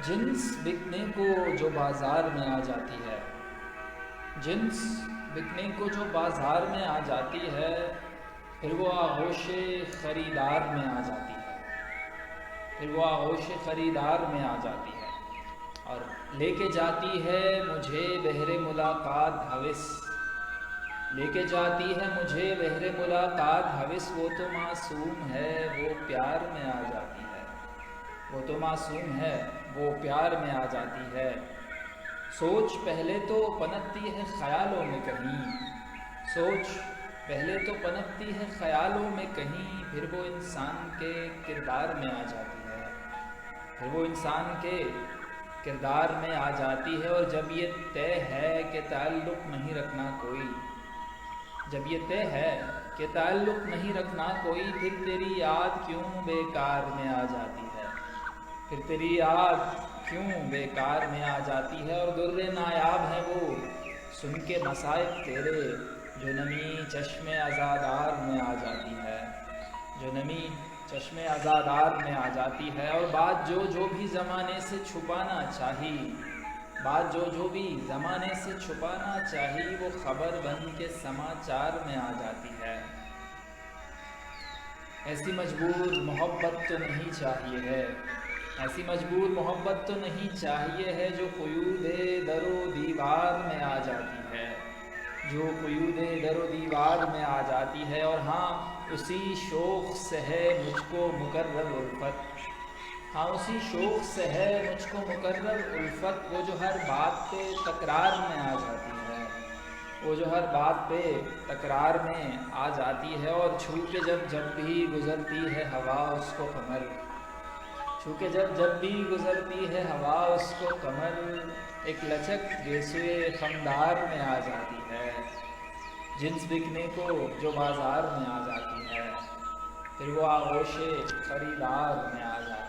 جنس بکنے کو جو بازار میں آ جاتی ہے، جنس بکنے کو جو بازار میں آ جاتی ہے، پھر وہ آغوش خریدار میں آ جاتی ہے، پھر وہ آغوش خریدار میں آ جاتی ہے اور لے کے جاتی ہے مجھے بہر ملاقات ہوس، لے کے جاتی ہے مجھے بہر ملاقات ہوس۔ وہ تو معصوم ہے وہ پیار میں آ جاتی ہے، وہ تو معصوم ہے وہ پیار میں آ جاتی ہے۔ سوچ پہلے تو پنپتی ہے خیالوں میں کہیں، سوچ پہلے تو پنپتی ہے خیالوں میں کہیں، پھر وہ انسان کے کردار میں آ جاتی ہے، پھر وہ انسان کے کردار میں آ جاتی ہے۔ اور جب یہ طے ہے کہ تعلق نہیں رکھنا کوئی، جب یہ طے ہے کہ تعلق نہیں رکھنا کوئی، پھر تیری یاد کیوں بیکار میں آ جاتی ہے، پھر تیری یاد کیوں بیکار میں آ جاتی ہے۔ اور در نایاب ہے وہ سن کے مصائب تیرے، جو نمی چشم عزادار میں آ جاتی ہے، جو نمی چشم عزادار میں آ جاتی ہے۔ اور بات جو بھی زمانے سے چھپانا چاہی، بات جو بھی زمانے سے چھپانا چاہی، وہ خبر بن کے سماچار میں آ جاتی ہے۔ ایسی مجبور محبت تو نہیں چاہیے ہے، ایسی مجبور محبت تو نہیں چاہیے ہے، جو قیود در و دیوار میں آ جاتی ہے، جو قیود در و دیوار میں آ جاتی ہے۔ اور ہاں اسی شوق سے ہے مجھ کو مقرر الفت، ہاں اسی شوق سے ہے مجھ کو مقرر الفت، وہ جو ہر بات پہ تکرار میں آ جاتی ہے، وہ جو ہر بات پہ تکرار میں آ جاتی ہے۔ اور چھو کے جب بھی گزرتی ہے ہوا اس کو کمر، چھو کے جب بھی گزرتی ہے ہوا اس کو کمر، ایک لچک گیسوئے خمدار میں آ جاتی ہے۔ جنس بکنے کو جو بازار میں آ جاتی ہے، پھر وہ آغوش خریدار میں آ جاتی ہے۔